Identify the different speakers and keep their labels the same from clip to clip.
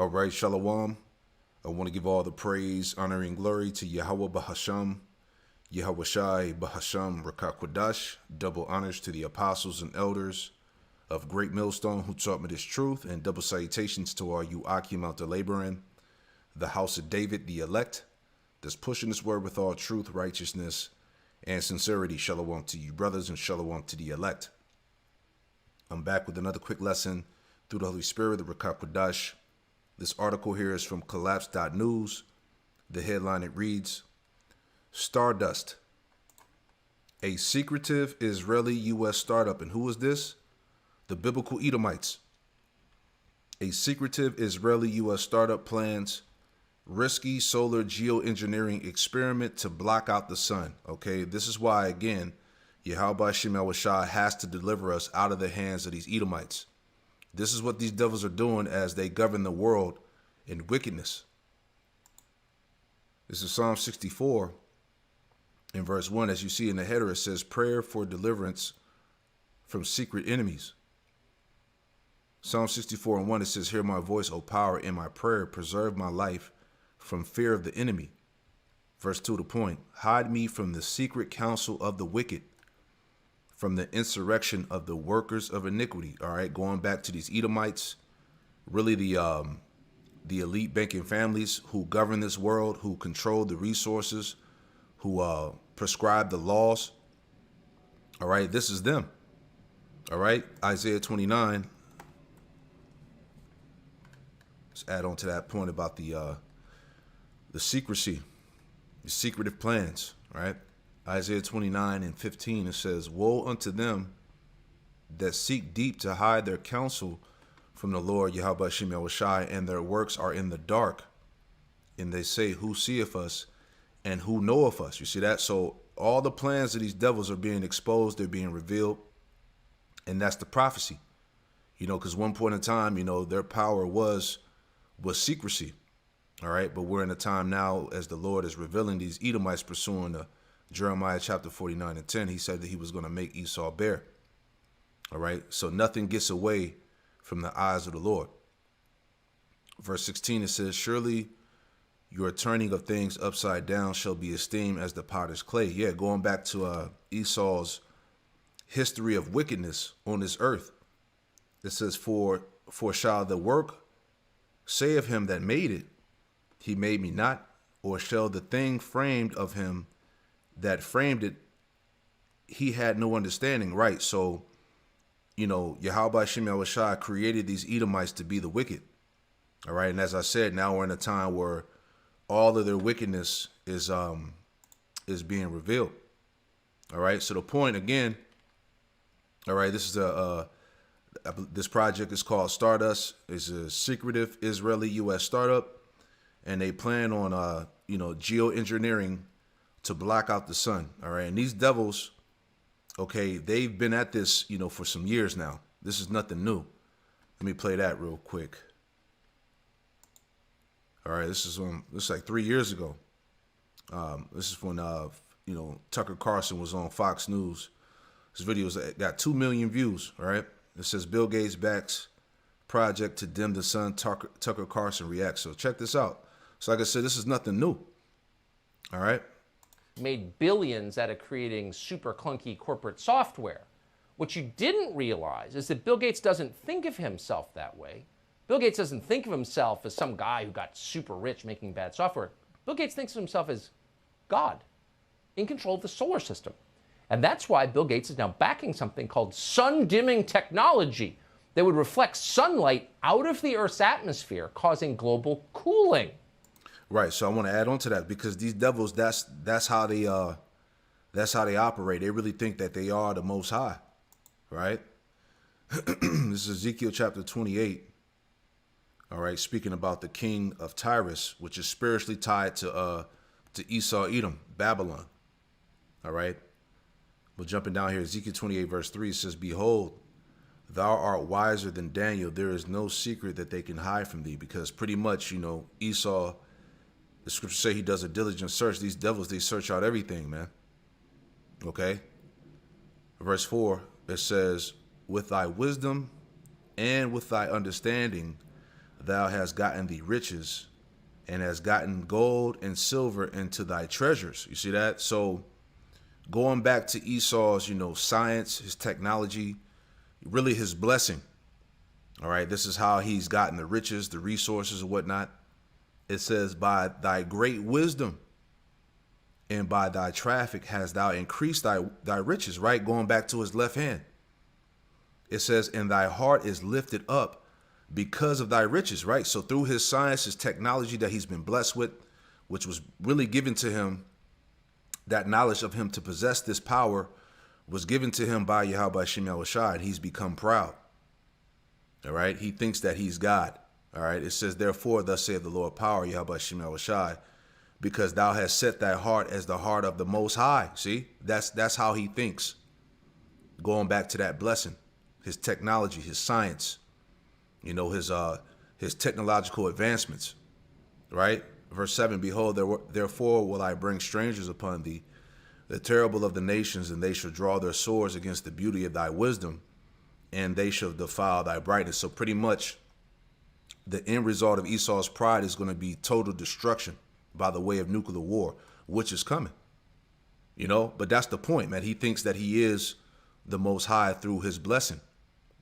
Speaker 1: All right, Shalom. I want to give all the praise, honor, and glory to Yahweh Bahasham, Yahweh Shai Bahasham Rakakwadash. Double honors to the apostles and elders of Great Millstone who taught me this truth, and double salutations to all you Akim out there laboring, the house of David, the elect, that's pushing this word with all truth, righteousness, and sincerity. Shalom to you, brothers, and shalom to the elect. I'm back with another quick lesson through the Holy Spirit, the Rakakwadash. This article here is from collapse.news. The headline, it reads, Stardust, a secretive Israeli-U.S. startup. And who is this? The biblical Edomites. A secretive Israeli-U.S. startup plans risky solar geoengineering experiment to block out the sun. Okay, this is why, again, Yahweh Shemel Shah has to deliver us out of the hands of these Edomites. This is what these devils are doing as they govern the world in wickedness. This is Psalm 64 in verse 1. As you see in the header, it says, prayer for deliverance from secret enemies. Psalm 64 and 1, it says, hear my voice, O power, in my prayer. Preserve my life from fear of the enemy. Verse 2 to point. Hide me from the secret counsel of the wicked, from the insurrection of the workers of iniquity. All right, going back to these Edomites, really the elite banking families who govern this world, who control the resources, who prescribe the laws. All right, this is them. All right, Isaiah 29. Let's add on to that point about the secrecy, the secretive plans. All right. Isaiah 29 and 15, it says, woe unto them that seek deep to hide their counsel from the Lord, Yahweh Shemel Shai, and their works are in the dark. And they say, who seeth us and who knoweth us? You see that? So all the plans of these devils are being exposed, they're being revealed. And that's the prophecy. You know, because one point in time, you know, their power was secrecy. All right. But we're in a time now, as the Lord is revealing these Edomites pursuing the Jeremiah chapter 49 and 10, he said that he was going to make Esau bare. All right. So nothing gets away from the eyes of the Lord. Verse 16, it says, surely your turning of things upside down shall be esteemed as the potter's clay. Yeah, going back to Esau's history of wickedness on this earth. It says, for shall the work say of him that made it, he made me not, or shall the thing framed of him that framed it, he had no understanding. Right. So, you know, Yahweh Shemel Shai created these Edomites to be the wicked. All right. And as I said, now we're in a time where all of their wickedness is being revealed. All right. So the point again. All right. This is this project is called Stardust. It's a secretive Israeli-U.S. startup, and they plan on you know, geoengineering to block out the sun. All right. And these devils, okay, they've been at this, you know, for some years now. This is nothing new. Let me play that real quick. All right. This is like 3 years ago. This is when, you know, Tucker Carlson was on Fox News. This video's got 2 million views. All right. It says Bill Gates backs project to dim the sun. Tucker Carlson reacts. So check this out. So like I said, this is nothing new. All right.
Speaker 2: Made billions out of creating super clunky corporate software. What you didn't realize is that Bill Gates doesn't think of himself that way. Bill Gates doesn't think of himself as some guy who got super rich making bad software. Bill Gates thinks of himself as God in control of the solar system. And that's why Bill Gates is now backing something called sun-dimming technology that would reflect sunlight out of the Earth's atmosphere, causing global cooling.
Speaker 1: Right. So I want to add on to that, because these devils, that's how they operate. They really think that they are the Most High. Right. This is Ezekiel chapter 28. All right. Speaking about the king of Tyrus, which is spiritually tied to Esau, Edom, Babylon. All right. We're jumping down here. Ezekiel 28 verse 3 says, behold, thou art wiser than Daniel. There is no secret that they can hide from thee. Because pretty much, you know, Esau, the scriptures say he does a diligent search. These devils, they search out everything, man. Okay. Verse 4, it says, with thy wisdom and with thy understanding, thou hast gotten thee riches, and hast gotten gold and silver into thy treasures. You see that? So going back to Esau's, science, his technology, really his blessing. All right, this is how he's gotten the riches, the resources and whatnot. It says, by thy great wisdom and by thy traffic hast thou increased thy riches, right? Going back to his left hand. It says, and thy heart is lifted up because of thy riches, right? So through his science, his technology that he's been blessed with, which was really given to him, that knowledge of him to possess this power was given to him by Yahweh Shem Yahushua, and he's become proud. All right. He thinks that he's God. All right. It says, therefore, thus saith the Lord power, Yahweh Shem Yahushua, because thou hast set thy heart as the heart of the Most High. See, that's how he thinks. Going back to that blessing, his technology, his science, his technological advancements, right? Verse 7, behold, therefore will I bring strangers upon thee, the terrible of the nations, and they shall draw their swords against the beauty of thy wisdom, and they shall defile thy brightness. So pretty much the end result of Esau's pride is going to be total destruction by the way of nuclear war, which is coming, but that's the point, man. He thinks that he is the Most High through his blessing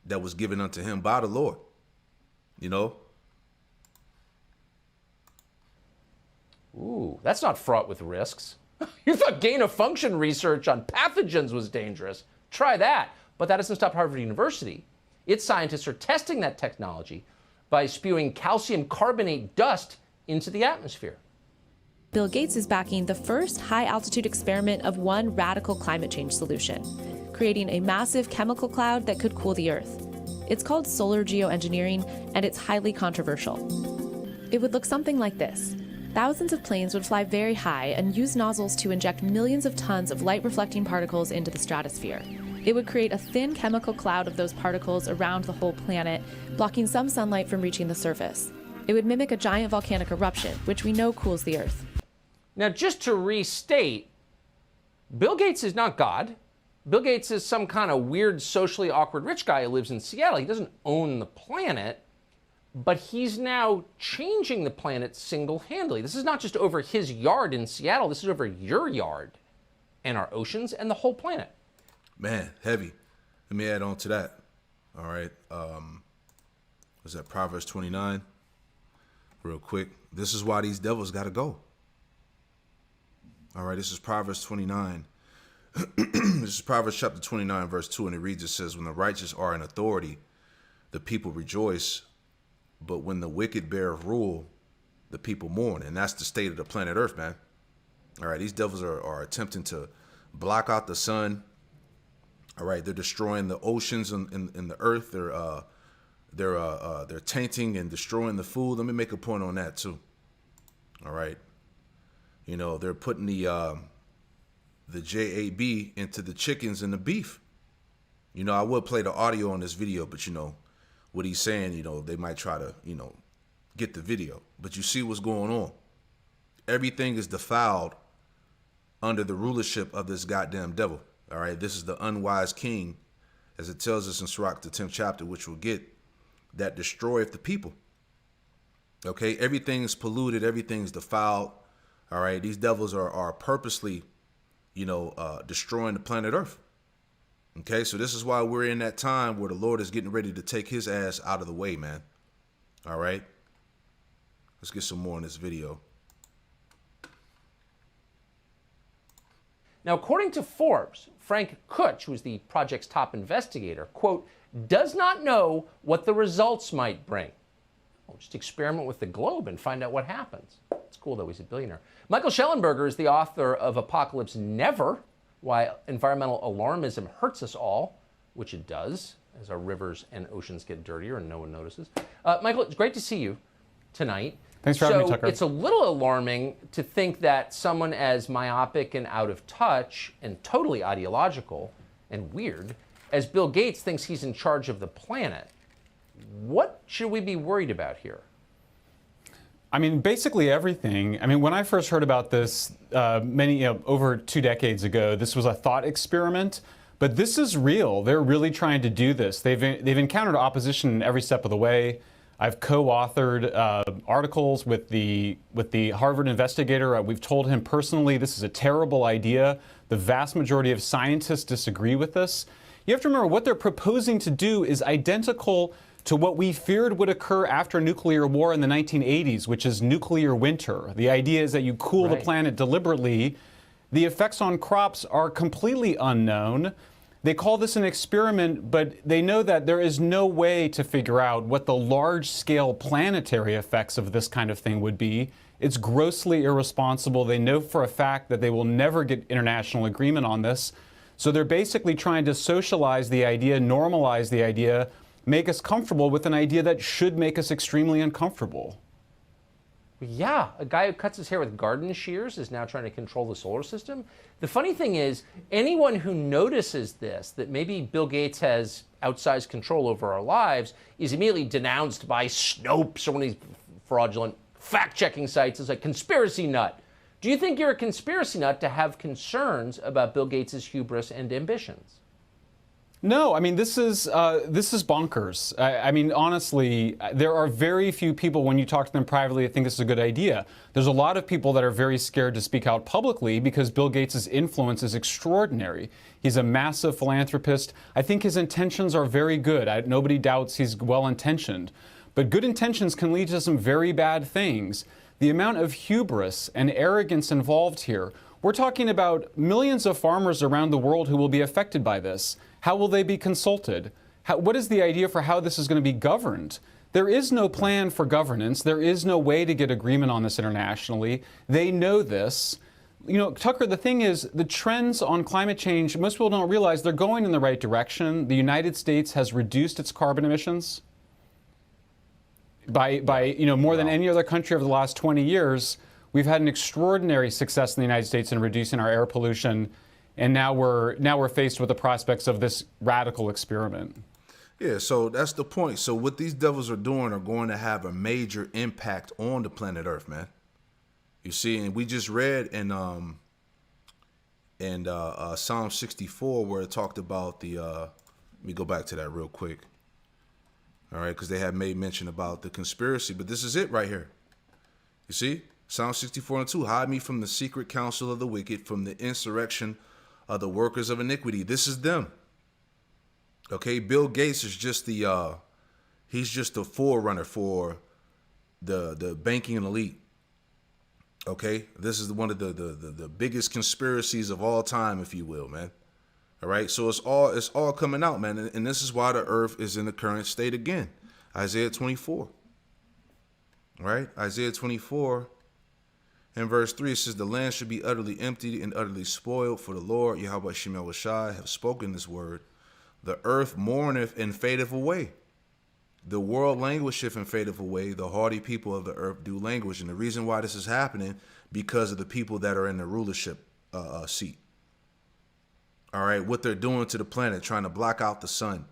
Speaker 1: that was given unto him by the Lord,
Speaker 2: Ooh, that's not fraught with risks. You thought gain-of-function research on pathogens was dangerous. Try that. But that doesn't stop Harvard University. Its scientists are testing that technology by spewing calcium carbonate dust into the atmosphere.
Speaker 3: Bill Gates is backing the first high-altitude experiment of one radical climate change solution, creating a massive chemical cloud that could cool the Earth. It's called solar geoengineering, and it's highly controversial. It would look something like this. Thousands of planes would fly very high and use nozzles to inject millions of tons of light-reflecting particles into the stratosphere. It would create a thin chemical cloud of those particles around the whole planet, blocking some sunlight from reaching the surface. It would mimic a giant volcanic eruption, which we know cools the Earth.
Speaker 2: Now, just to restate, Bill Gates is not God. Bill Gates is some kind of weird, socially awkward rich guy who lives in Seattle. He doesn't own the planet, but he's now changing the planet single-handedly. This is not just over his yard in Seattle. This is over your yard and our oceans and the whole planet.
Speaker 1: Man, heavy. Let me add on to that. All right. Was that Proverbs 29? Real quick. This is why these devils got to go. All right. This is Proverbs 29. This is Proverbs chapter 29, verse 2. And it reads, it says, when the righteous are in authority, the people rejoice. But when the wicked bear rule, the people mourn. And that's the state of the planet Earth, man. All right. These devils are attempting to block out the sun. All right, they're destroying the oceans in the earth. They're tainting and destroying the food. Let me make a point on that too. All right, they're putting the JAB into the chickens and the beef. I would play the audio on this video, but what he's saying. They might try to get the video, but you see what's going on. Everything is defiled under the rulership of this goddamn devil. All right, this is the unwise king, as it tells us in Sirach, the 10th chapter, which we'll get, that destroyeth the people. Okay, everything's polluted, everything's defiled. All right, these devils are purposely, destroying the planet Earth. Okay, so this is why we're in that time where the Lord is getting ready to take his ass out of the way, man. All right, let's get some more in this video.
Speaker 2: Now, according to Forbes, Frank Kutch, who's the project's top investigator, quote, does not know what the results might bring. Well, just experiment with the globe and find out what happens. It's cool, though. He's a billionaire. Michael Schellenberger is the author of Apocalypse Never, Why Environmental Alarmism Hurts Us All, which it does, as our rivers and oceans get dirtier and no one notices. Michael, it's great to see you tonight.
Speaker 4: Thanks for having me, Tucker.
Speaker 2: It's a little alarming to think that someone as myopic and out of touch and totally ideological and weird as Bill Gates thinks he's in charge of the planet. What should we be worried about here?
Speaker 4: I mean, basically everything. I mean, when I first heard about this over 2 decades ago, this was a thought experiment. But this is real. They're really trying to do this. They've encountered opposition every step of the way. I've co-authored articles with the Harvard investigator. We've told him personally this is a terrible idea. The vast majority of scientists disagree with this. You have to remember what they're proposing to do is identical to what we feared would occur after nuclear war in the 1980s, which is nuclear winter. The idea is that you cool the planet deliberately. The effects on crops are completely unknown. They call this an experiment, but they know that there is no way to figure out what the large-scale planetary effects of this kind of thing would be. It's grossly irresponsible. They know for a fact that they will never get international agreement on this. So they're basically trying to socialize the idea, normalize the idea, make us comfortable with an idea that should make us extremely uncomfortable.
Speaker 2: Yeah, a guy who cuts his hair with garden shears is now trying to control the solar system. The funny thing is, anyone who notices this, that maybe Bill Gates has outsized control over our lives, is immediately denounced by Snopes or one of these fraudulent fact-checking sites as a conspiracy nut. Do you think you're a conspiracy nut to have concerns about Bill Gates' hubris and ambitions?
Speaker 4: No, I mean, this is bonkers. I mean, honestly, there are very few people, when you talk to them privately, that think this is a good idea. There's a lot of people that are very scared to speak out publicly because Bill Gates' influence is extraordinary. He's a massive philanthropist. I think his intentions are very good. Nobody doubts he's well-intentioned. But good intentions can lead to some very bad things. The amount of hubris and arrogance involved here, we're talking about millions of farmers around the world who will be affected by this. How will they be consulted? What is the idea for how this is going to be governed? There is no plan for governance. There is no way to get agreement on this internationally. They know this. You know, Tucker, the thing is, the trends on climate change, most people don't realize they're going in the right direction. The United States has reduced its carbon emissions by more than any other country over the last 20 years. We've had an extraordinary success in the United States in reducing our air pollution. And now we're faced with the prospects of this radical experiment.
Speaker 1: Yeah, so that's the point. So what these devils are doing are going to have a major impact on the planet Earth, man. You see, and we just read in Psalm 64 where it talked about the. Let me go back to that real quick. All right, because they had made mention about the conspiracy, but this is it right here. You see, Psalm 64:2, hide me from the secret counsel of the wicked, from the insurrection of the workers of iniquity. This is them. Okay, Bill Gates is just he's just the forerunner for the banking elite. Okay, this is one of the biggest conspiracies of all time, if you will, man. All right, so it's all coming out, man, and this is why the earth is in the current state again. Isaiah 24. All right, Isaiah 24. In verse 3, it says, the land should be utterly emptied and utterly spoiled, for the Lord, Yahweh Shemel Shai, have spoken this word. The earth mourneth and fadeth away. The world languisheth and fadeth away. The haughty people of the earth do languish. And the reason why this is happening, because of the people that are in the rulership seat. All right, what they're doing to the planet, trying to block out the sun.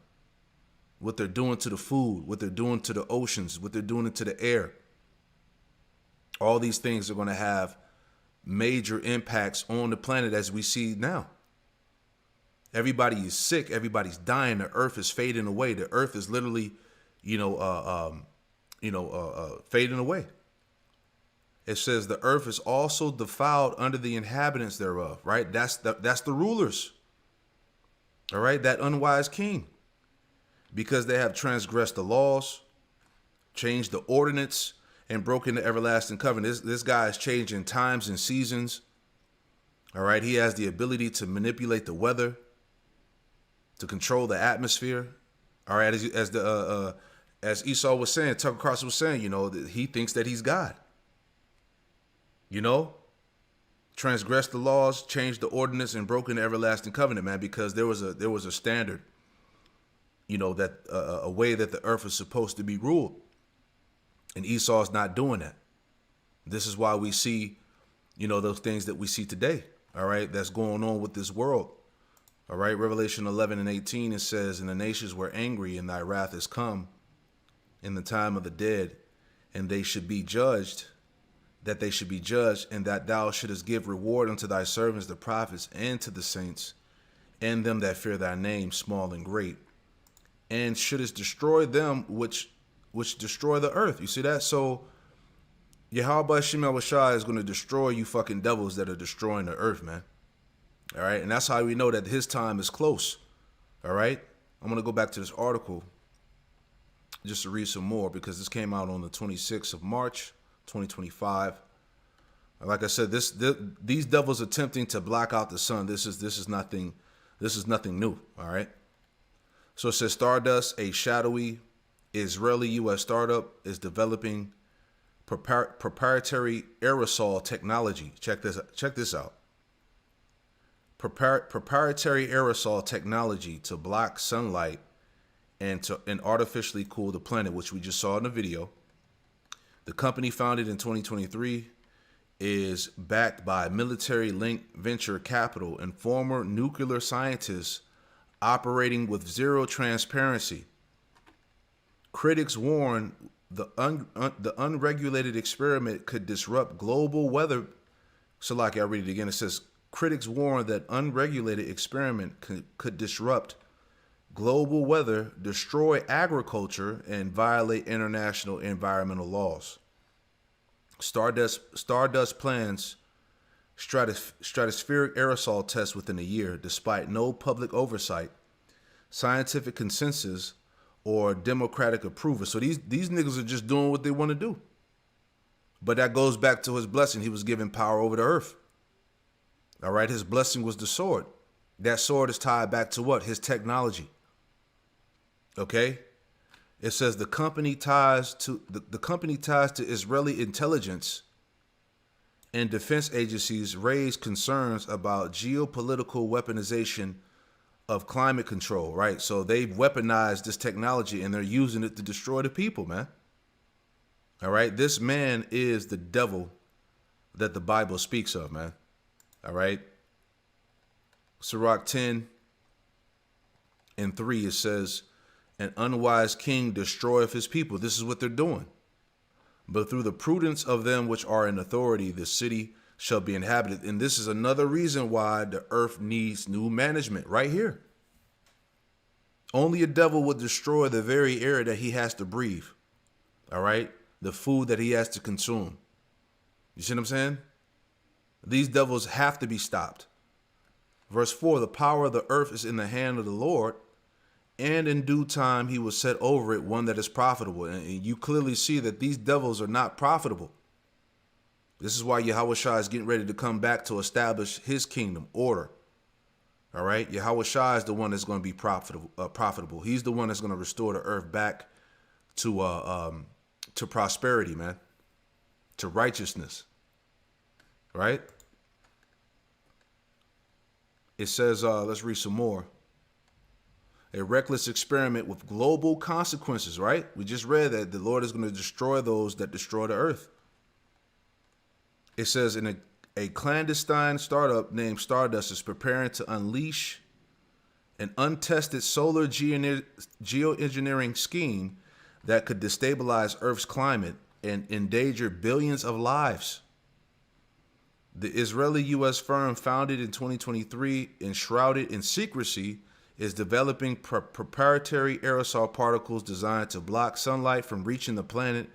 Speaker 1: What they're doing to the food, what they're doing to the oceans, what they're doing to the air. All these things are going to have major impacts on the planet as we see now. Everybody is sick. Everybody's dying. The earth is fading away. The earth is literally, fading away. It says the earth is also defiled under the inhabitants thereof. Right? That's the rulers. All right, that unwise king, because they have transgressed the laws, changed the ordinance, and broken the everlasting covenant. This guy is changing times and seasons. All right, he has the ability to manipulate the weather, to control the atmosphere. All right, as Esau was saying, Tucker Carlson was saying, that he thinks that he's God. Transgressed the laws, changed the ordinance, and broken the everlasting covenant, man, because there was a standard, that a way that the earth is supposed to be ruled. And Esau's not doing that. This is why we see, those things that we see today, all right, that's going on with this world. All right, Revelation 11:18, it says, and the nations were angry, and thy wrath is come in the time of the dead, and they should be judged, and that thou shouldest give reward unto thy servants, the prophets, and to the saints, and them that fear thy name, small and great, and shouldest destroy them which which destroy the earth. You see that? So Yahweh Shemel Shai is going to destroy you fucking devils that are destroying the earth, man. All right? And that's how we know that his time is close. All right? I'm going to go back to this article just to read some more, because this came out on the 26th of March, 2025. Like I said, these devils attempting to block out the sun. This is nothing new. All right. So it says Stardust, a shadowy Israeli U.S. startup, is developing proprietary aerosol technology. Check this out. Proprietary aerosol technology to block sunlight and artificially cool the planet, which we just saw in the video. The company, founded in 2023, is backed by military-linked venture capital and former nuclear scientists operating with zero transparency. Critics warn the unregulated experiment could disrupt global weather. So like I read it again, it says, critics warn that unregulated experiment could disrupt global weather, destroy agriculture, and violate international environmental laws. Stardust plans stratospheric aerosol tests within a year, despite no public oversight, scientific consensus, or democratic approval. So these niggas are just doing what they want to do. But that goes back to his blessing. He was given power over the earth. All right, his blessing was the sword. That sword is tied back to what? His technology. Okay? It says the company ties to Israeli intelligence and defense agencies raise concerns about geopolitical weaponization of climate control, right? So they've weaponized this technology and they're using it to destroy the people, man. All right? This man is the devil that the Bible speaks of, man. All right? Sirach 10:3, it says, an unwise king destroyeth his people. This is what they're doing. But through the prudence of them which are in authority, the city shall be inhabited. And this is another reason why the earth needs new management right here. Only a devil would destroy the very air that he has to breathe. All right? The food that he has to consume. You see what I'm saying? These devils have to be stopped. Verse 4, the power of the earth is in the hand of the Lord, and in due time he will set over it one that is profitable. And you clearly see that these devils are not profitable. This is why Yahweh Shai is getting ready to come back to establish his kingdom order. All right? Yahweh Shai is the one that's going to be profitable. He's the one that's going to restore the earth back to prosperity, man. To righteousness. Right? It says, let's read some more. A reckless experiment with global consequences, right? We just read that the Lord is going to destroy those that destroy the earth. It says in a clandestine startup named Stardust is preparing to unleash an untested solar geoengineering scheme that could destabilize Earth's climate and endanger billions of lives. The Israeli-U.S. firm, founded in 2023, enshrouded in secrecy, is developing proprietary aerosol particles designed to block sunlight from reaching the planet,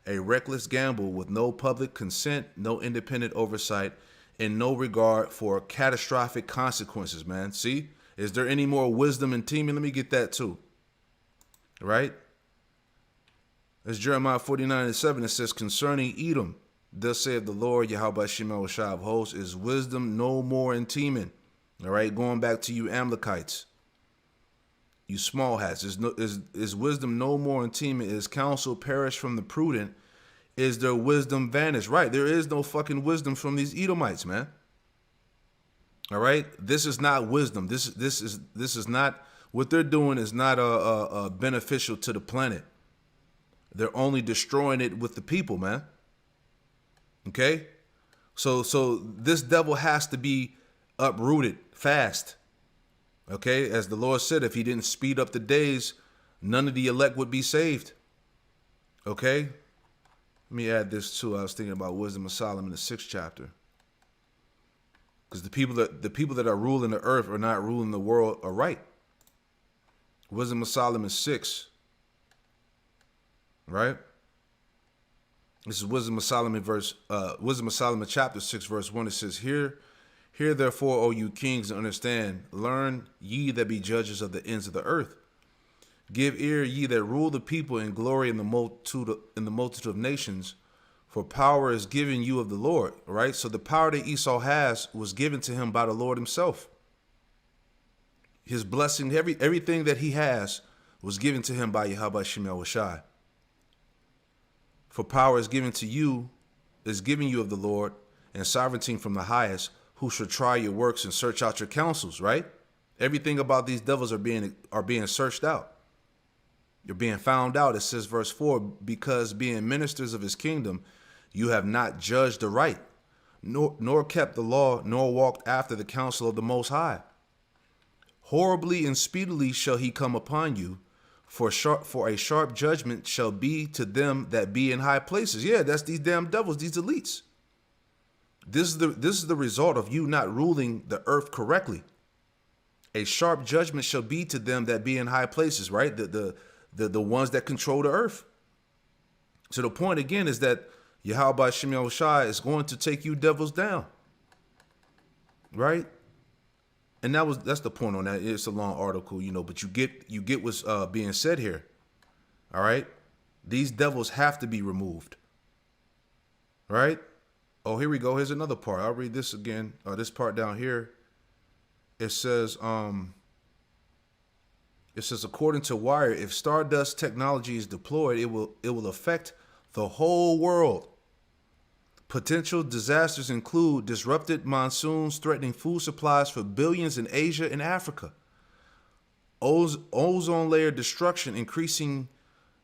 Speaker 1: a reckless gamble with no public consent, no independent oversight, and no regard for catastrophic consequences, man. See? Is there any more wisdom in teaming? Let me get that too. Right? As Jeremiah 49:7, it says, concerning Edom, thus saith the Lord, Yahweh Shemel Shai of hosts, is wisdom no more in teaming. All right? Going back to you Amalekites. You small hats, is wisdom no more in teaming? Is counsel perished from the prudent? Is their wisdom vanished? Right, there is no fucking wisdom from these Edomites, man. All right, this is not wisdom. This is not what they're doing. Is not beneficial to the planet. They're only destroying it with the people, man. Okay, so this devil has to be uprooted fast. Okay, as the Lord said, if he didn't speed up the days, none of the elect would be saved. Okay, let me add this too. I was thinking about Wisdom of Solomon, the 6th chapter, because the people that are ruling the earth are not ruling the world aright. Wisdom of Solomon 6. right? This is Wisdom of Solomon chapter 6, verse 1. It says, Hear therefore, O you kings, and understand, learn ye that be judges of the ends of the earth. Give ear, ye that rule the people, and glory in the multitude of nations, for power is given you of the Lord. Right? So the power that Esau has was given to him by the Lord himself. His blessing, everything that he has was given to him by Yahweh Shemel Washai. For power is given you of the Lord, and sovereignty from the highest, who shall try your works and search out your counsels, right? Everything about these devils are being searched out. You're being found out. It says, verse 4, because being ministers of his kingdom, you have not judged aright, nor kept the law, nor walked after the counsel of the Most High. Horribly and speedily shall he come upon you, for a sharp judgment shall be to them that be in high places. Yeah, that's these damn devils, these elites. This is the result of you not ruling the earth correctly. A sharp judgment shall be to them that be in high places, right? The ones that control the earth. So the point again is that Yahweh Shemel Shai is going to take you devils down, right? And that's the point on that. It's a long article, but you get what's being said here. All right, these devils have to be removed. Right? Oh, here we go. Here's another part. I'll read this again. This part down here. It says, according to Wire, if Stardust technology is deployed, it will affect the whole world. Potential disasters include disrupted monsoons threatening food supplies for billions in Asia and Africa, ozone layer destruction increasing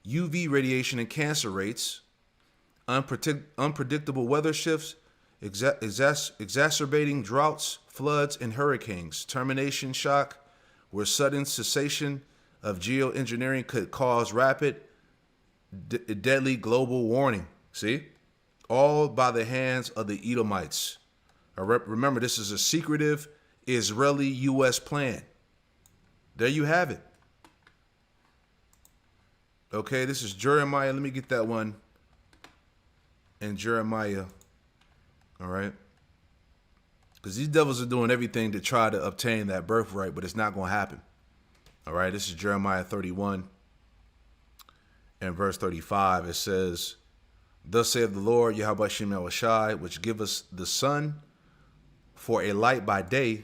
Speaker 1: UV radiation and cancer rates, unpredictable weather shifts, exacerbating droughts, floods, and hurricanes, termination shock, where sudden cessation of geoengineering could cause rapid, deadly global warming. See? All by the hands of the Edomites. Remember, this is a secretive Israeli-U.S. plan. There you have it. Okay, this is Jeremiah. Let me get that one. And Jeremiah. All right. Because these devils are doing everything to try to obtain that birthright, but it's not going to happen. All right, this is Jeremiah 31 and verse 35. It says, Thus saith the Lord, Yahweh Shemel Washai, which give us the sun for a light by day,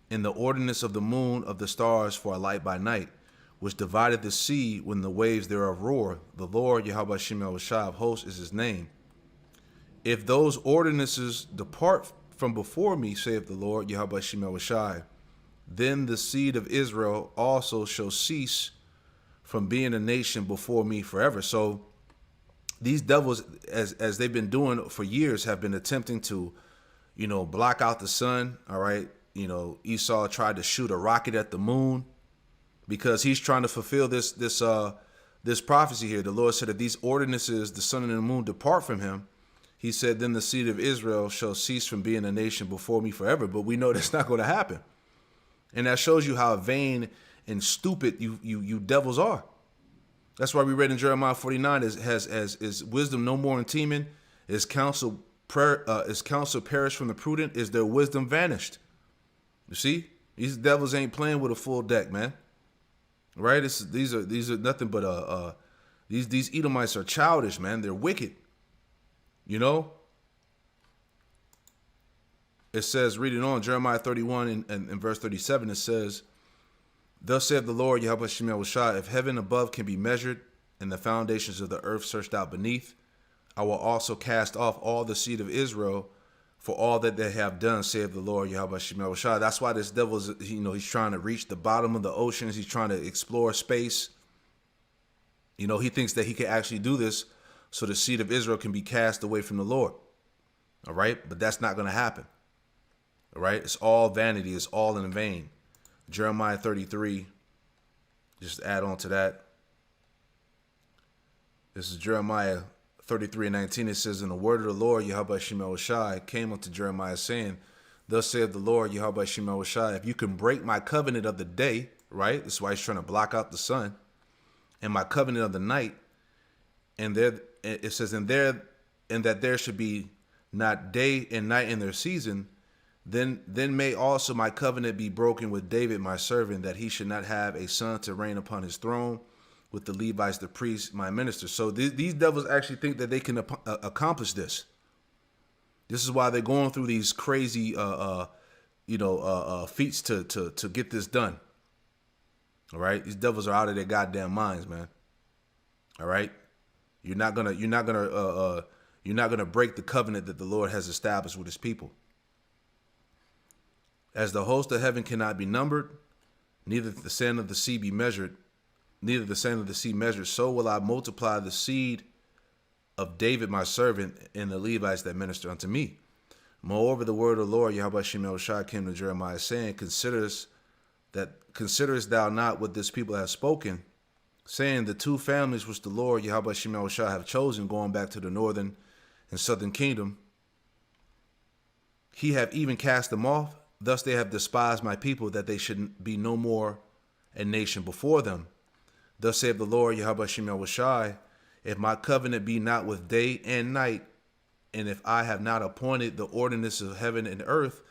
Speaker 1: and the ordinance of the moon of the stars for a light by night, which divided the sea when the waves thereof roar. The Lord, Yahweh Shemel Washai of hosts is his name. If those ordinances depart from before me, saith the Lord, Yahweh Shemel Washai, then the seed of Israel also shall cease from being a nation before me forever. So these devils, as they've been doing for years, have been attempting to, block out the sun. All right. Esau tried to shoot a rocket at the moon because he's trying to fulfill this prophecy here. The Lord said, if these ordinances, the sun and the moon, depart from him, he said, then the seed of Israel shall cease from being a nation before me forever. But we know that's not going to happen. And that shows you how vain and stupid you devils are. That's why we read in Jeremiah 49 is wisdom no more in teeming, is counsel perished from the prudent, is their wisdom vanished. You see, these devils ain't playing with a full deck, man. Right? These are nothing but these Edomites are childish, man. They're wicked. It says, reading on Jeremiah 31 and verse 37, it says, Thus saith the Lord, Yahweh Shemel Washai, if heaven above can be measured, and the foundations of the earth searched out beneath, I will also cast off all the seed of Israel for all that they have done, saith the Lord, Yahweh Shemel Washai. That's why this devil is, he's trying to reach the bottom of the oceans. He's trying to explore space. He thinks that he can actually do this so the seed of Israel can be cast away from the Lord. All right? But that's not going to happen. All right? It's all vanity. It's all in vain. Jeremiah 33, just add on to that. This is Jeremiah 33 and 19. It says, And the word of the Lord, Yahweh Shemel Washai, came unto Jeremiah, saying, Thus saith the Lord, Yahweh Shemel Washai, if you can break my covenant of the day, right? That's why he's trying to block out the sun, and my covenant of the night, and there it says, and there and that there should be not day and night in their season, then may also my covenant be broken with David my servant, that he should not have a son to reign upon his throne with the Levites, the priests, my ministers. So these devils actually think that they can accomplish this. This is why they're going through these crazy feats to get this done. All right, these devils are out of their goddamn minds, man. All right, you're not gonna break the covenant that the Lord has established with his people. As the host of heaven cannot be numbered, neither the sand of the sea be measured, so will I multiply the seed of David my servant and the Levites that minister unto me. Moreover, the word of the Lord, Yahweh Shem Shai, came to Jeremiah, saying, Considerest thou not what this people have spoken, saying, the two families which the Lord, Yahweh Shem Shai, have chosen, going back to the northern and southern kingdom, he have even cast them off. Thus they have despised my people, that they should be no more a nation before them. Thus saith the Lord, Yahweh Shem Shai, if my covenant be not with day and night, and if I have not appointed the ordinance of heaven and earth,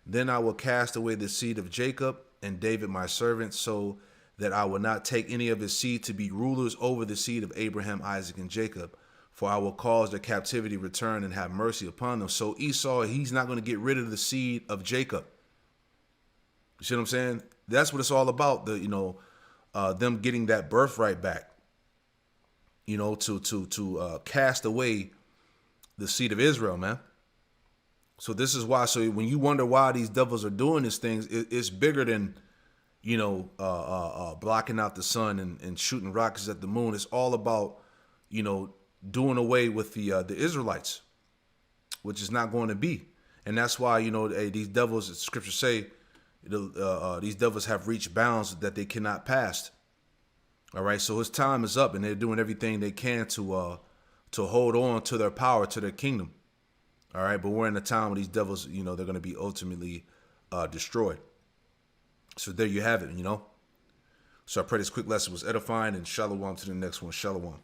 Speaker 1: then I will cast away the seed of Jacob and David my servant, so that I will not take any of his seed to be rulers over the seed of Abraham, Isaac, and Jacob. For I will cause their captivity return and have mercy upon them. So Esau, he's not going to get rid of the seed of Jacob. You see what I'm saying? That's what it's all about. Them getting that birthright back. To cast away the seed of Israel, man. So this is why. So when you wonder why these devils are doing these things, it's bigger than, blocking out the sun and shooting rockets at the moon. It's all about, doing away with the Israelites, which is not going to be. And that's why, these devils, as scriptures say, these devils have reached bounds that they cannot pass. All right, so his time is up, and they're doing everything they can to hold on to their power, to their kingdom. All right, but we're in a time where these devils, they're going to be ultimately destroyed. So there you have it, So I pray this quick lesson was edifying, and shalom to the next one. Shalom.